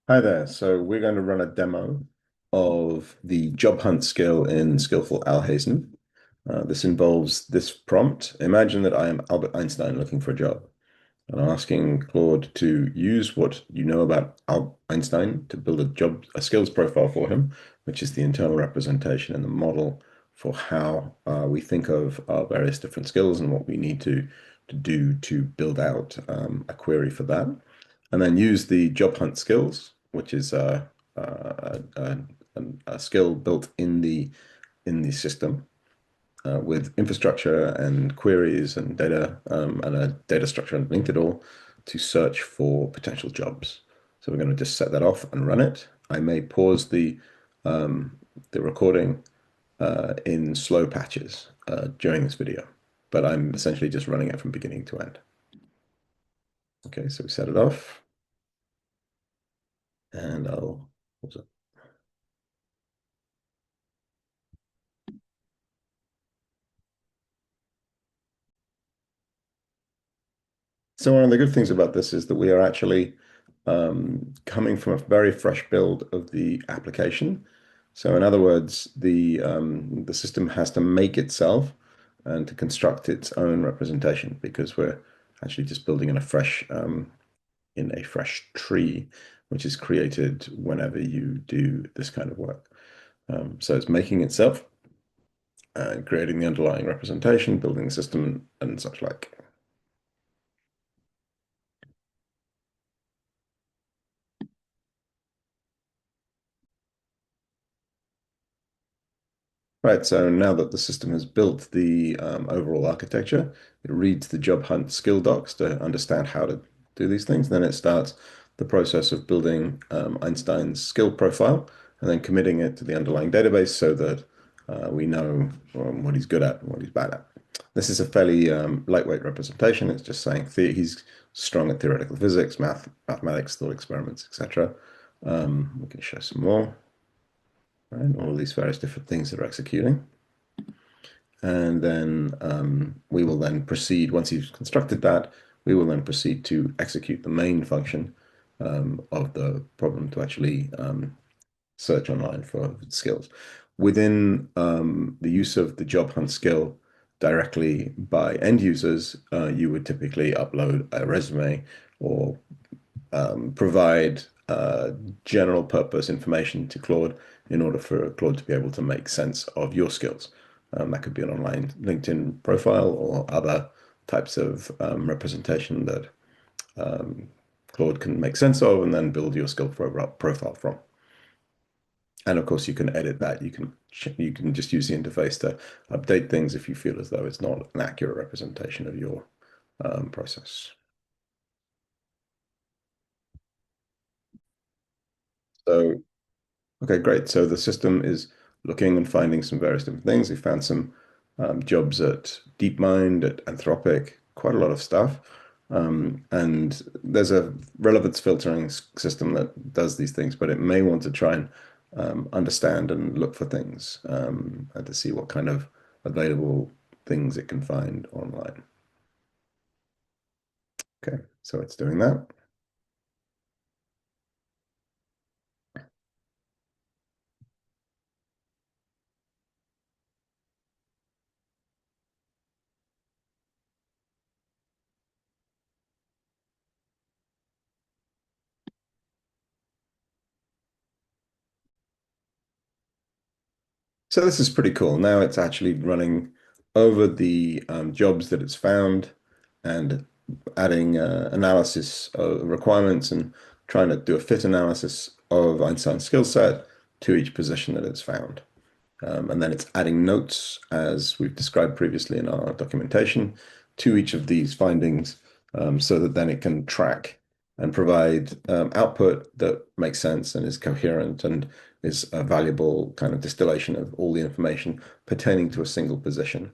Hi there. So we're going to run a demo of the job hunt skill in Skillful Alhazen. This involves this prompt. Imagine that I am Albert Einstein looking for a job. And I'm asking Claude to use what you know about Albert Einstein to build a skills profile for him, which is the internal representation and the model for how we think of our various different skills and what we need to do to build out a query for that. And then use the job hunt skills, which is a, a skill built in the system with infrastructure and queries and data and a data structure underneath it all to search for potential jobs. So we're going to just set that off and run it. I may pause the recording in slow patches during this video, but I'm essentially just running it from beginning to end. Okay, so we set it off, and I'll pause it. So one of the good things about this is that we are actually coming from a very fresh build of the application. So in other words, the system has to make itself and to construct its own representation because we're actually just building in a fresh tree, which is created whenever you do this kind of work. So it's making itself and creating the underlying representation, building the system, and such like. Right, so now that the system has built the overall architecture, it reads the job hunt skill docs to understand how to do these things. Then it starts the process of building Einstein's skill profile and then committing it to the underlying database so that we know what he's good at and what he's bad at. This is a fairly lightweight representation. It's just saying he's strong at theoretical physics, mathematics, thought experiments, etc. We can show some more, right? All these various different things that are executing. And then we will then proceed, once you've constructed that, we will then proceed to execute the main function of the problem to actually search online for skills. Within the use of the job hunt skill directly by end users, you would typically upload a resume or provide general purpose information to Claude in order for Claude to be able to make sense of your skills. That could be an online LinkedIn profile or other types of representation that Claude can make sense of and then build your skill profile from. And of course, you can edit that. You can just use the interface to update things if you feel as though it's not an accurate representation of your process. So okay, great. So the system is looking and finding some various different things. We found some jobs at DeepMind, at Anthropic, quite a lot of stuff. And there's a relevance filtering system that does these things, but it may want to try and understand and look for things and to see what kind of available things it can find online. Okay, so it's doing that. So this is pretty cool. Now it's actually running over the jobs that it's found and adding analysis of requirements and trying to do a fit analysis of Einstein's skill set to each position that it's found. And then it's adding notes, as we've described previously in our documentation, to each of these findings so that then it can track and provide output that makes sense and is coherent and is a valuable kind of distillation of all the information pertaining to a single position.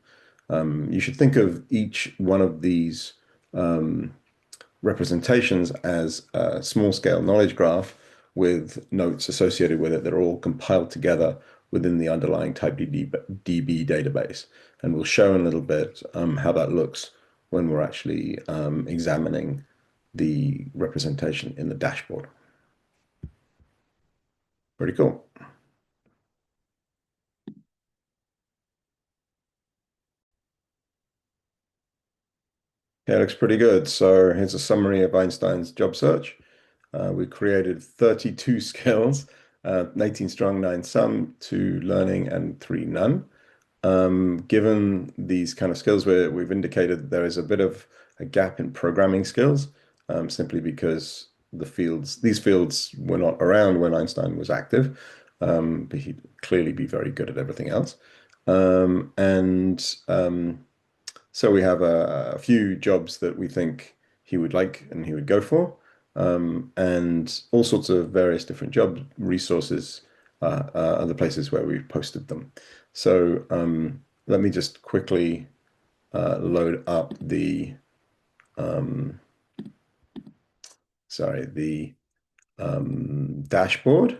You should think of each one of these um, representations as a small scale knowledge graph with notes associated with it that are all compiled together within the underlying TypeDB database. And we'll show in a little bit how that looks when we're actually examining the representation in the dashboard. Pretty cool. Yeah, it looks pretty good. So here's a summary of Einstein's job search. We created 32 skills, 18 strong, 9 some, 2 learning, and 3 none. Given these kind of skills, we've indicated there is a bit of a gap in programming skills, simply because these fields were not around when Einstein was active, but he'd clearly be very good at everything else. And so we have a few jobs that we think he would like and he would go for, and all sorts of various different job resources are the places where we've posted them. So let me just quickly load up um, the dashboard,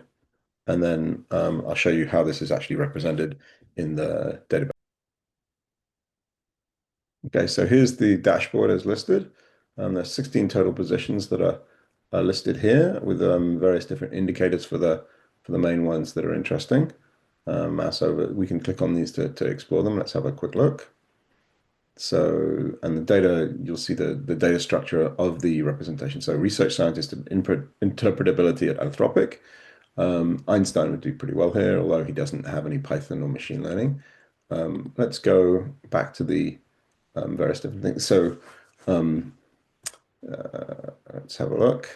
and then I'll show you how this is actually represented in the database. Okay, so here's the dashboard as listed. There's 16 total positions that are listed here with various different indicators for the main ones that are interesting. Mouse over, we can click on these to explore them. Let's have a quick look. So, and the data, you'll see the data structure of the representation. So research scientist and interpretability at Anthropic. Einstein would do pretty well here, although he doesn't have any Python or machine learning. Let's go back to the various different things. So let's have a look.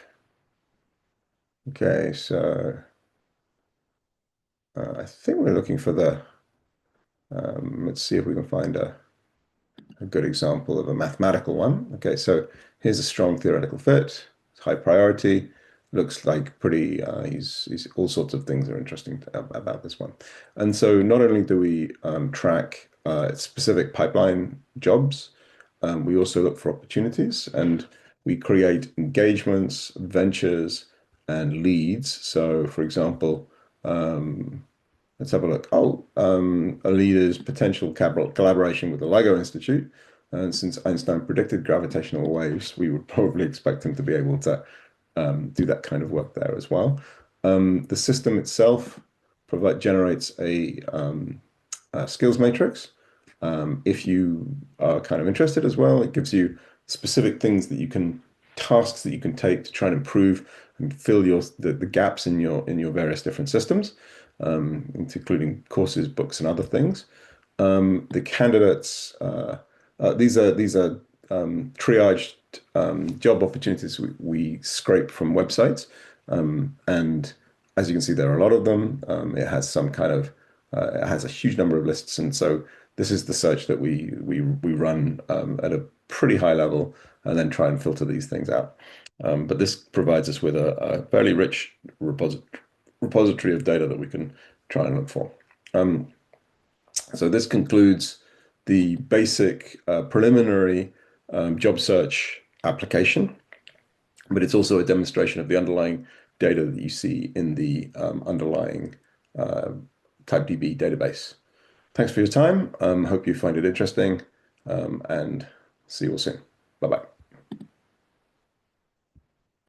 Okay, so I think we're looking for let's see if we can find a good example of a mathematical one. Okay, so here's a strong theoretical fit, high priority, looks like pretty, he's all sorts of things are interesting about this one. And so not only do we track specific pipeline jobs, we also look for opportunities and we create engagements, ventures, and leads. So for example, let's have a look. Oh, a leader's potential collaboration with the LIGO Institute. And since Einstein predicted gravitational waves, we would probably expect him to be able to do that kind of work there as well. The system itself generates a skills matrix. If you are kind of interested as well, it gives you specific things that you can, tasks that you can take to try and improve and fill the gaps in your various different systems, including courses, books, and other things. The candidates, these are triaged job opportunities we scrape from websites, and as you can see, there are a lot of them. It has some kind of it has a huge number of lists, and so this is the search that we run at a pretty high level, and then try and filter these things out. But this provides us with a fairly rich repository of data that we can try and look for. So this concludes the basic preliminary job search application, but it's also a demonstration of the underlying data that you see in the underlying TypeDB database. Thanks for your time. Hope you find it interesting, and see you all soon. Bye-bye.